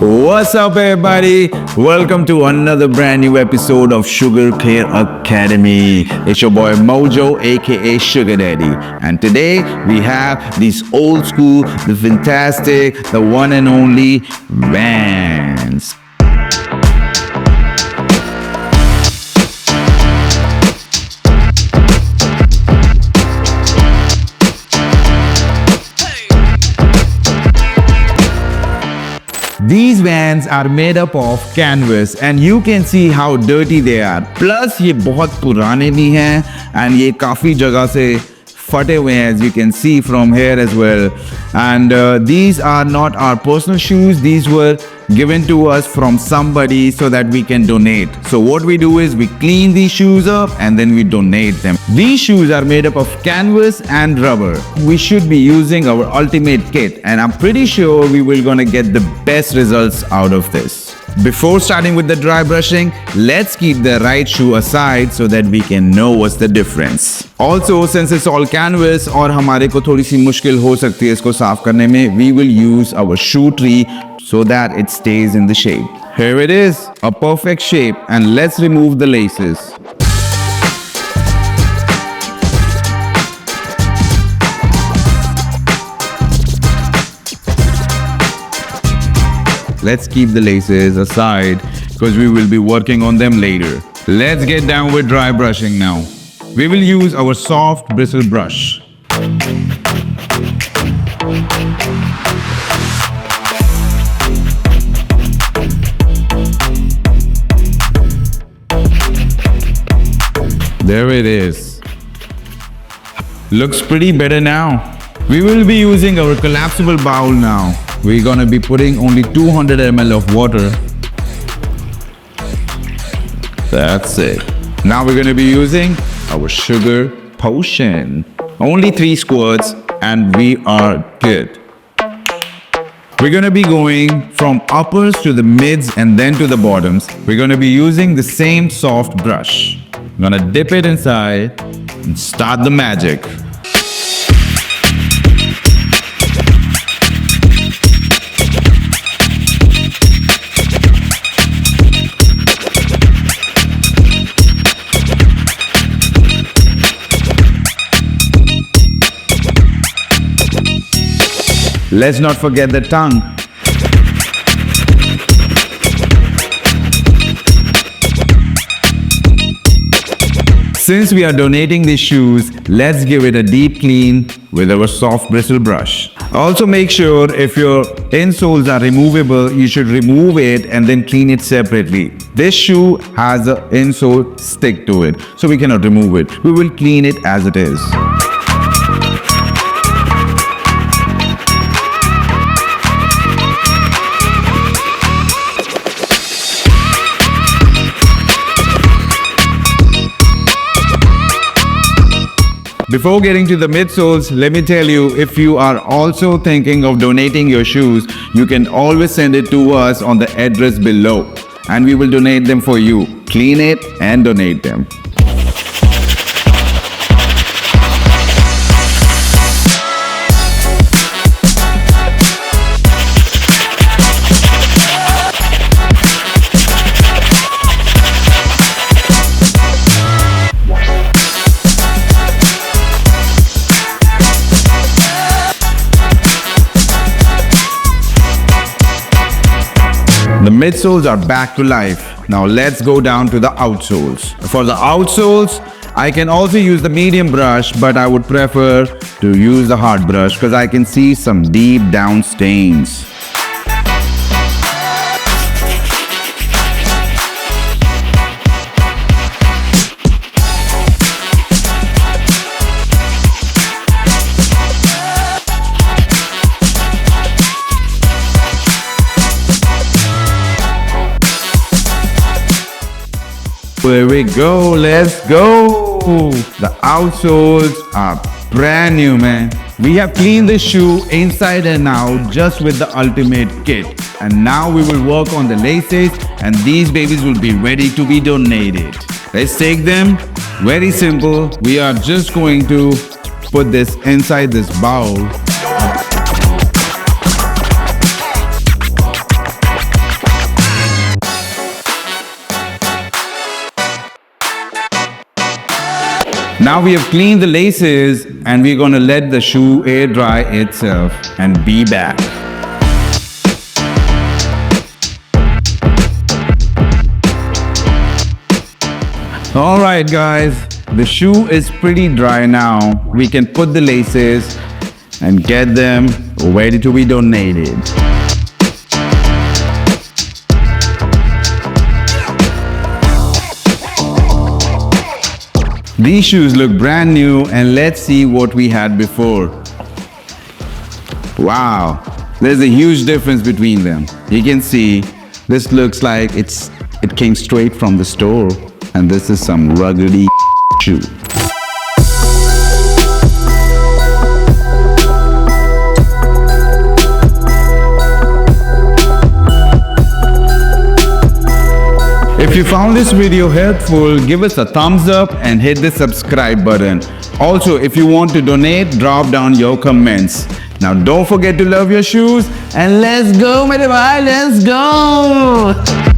What's up, everybody? Welcome to another brand new episode of SHOEGR Care Academy. It's your boy Mojo, aka SHOEGR Daddy, and today we have these old school, the fantastic, the one and only VANS. These vans are made up of canvas and you can see how dirty they are. Plus ये बहुत पुराने भी हैं and ये काफी जगह से फटे हुए हैं, as you can see from here as well. And these are not our personal shoes. These were given to us from somebody so that we can donate. So what we do is we clean these shoes up and then we donate them. These shoes are made up of canvas and rubber. We should be using our ultimate kit and I'm pretty sure we will gonna get the best results out of this. Before starting with the dry brushing, let's keep the right shoe aside so that we can know what's the difference. Also, since it's all canvas और हमारे को थोड़ी सी मुश्किल हो सकती है इसको साफ करने में, we will use our shoe tree so that it stays in the shape. Here it is, a perfect shape, and let's remove the laces. Let's keep the laces aside because we will be working on them later. Let's get down with dry brushing now. We will use our soft bristle brush. There it is. Looks pretty better now. We will be using our collapsible bowl now. We're gonna be putting only 200 ml of water. That's it. Now we're gonna be using our sugar potion. Only 3 squirts and we are good. We're gonna be going from uppers to the mids and then to the bottoms. We're gonna be using the same soft brush. I'm gonna dip it inside and start the magic. Let's not forget the tongue. Since we are donating these shoes, let's give it a deep clean with our soft bristle brush. Also make sure if your insoles are removable, you should remove it and then clean it separately. This shoe has an insole stick to it, so we cannot remove it. We will clean it as it is. Before getting to the midsoles, let me tell you, if you are also thinking of donating your shoes, you can always send it to us on the address below and we will donate them for you. Clean it and donate them. The midsoles are back to life. Now let's go down to the outsoles. For the outsoles, I can also use the medium brush, but I would prefer to use the hard brush because I can see some deep down stains. There we go, let's go. The outsoles are brand new, man. We have cleaned the shoe inside and out just with the ultimate kit. And now we will work on the laces and these babies will be ready to be donated. Let's take them. Very simple. We are just going to put this inside this bowl. Now we have cleaned the laces and we're going to let the shoe air dry itself and be back. Alright guys, the shoe is pretty dry now. We can put the laces and get them ready to be donated. These shoes look brand new and let's see what we had before. Wow, there's a huge difference between them. You can see this looks like it came straight from the store, and this is some ruggedy shoe. If you found this video helpful, give us a thumbs up and hit the subscribe button. Also, if you want to donate, drop down your comments. Now don't forget to love your shoes and let's go, my boy, let's go!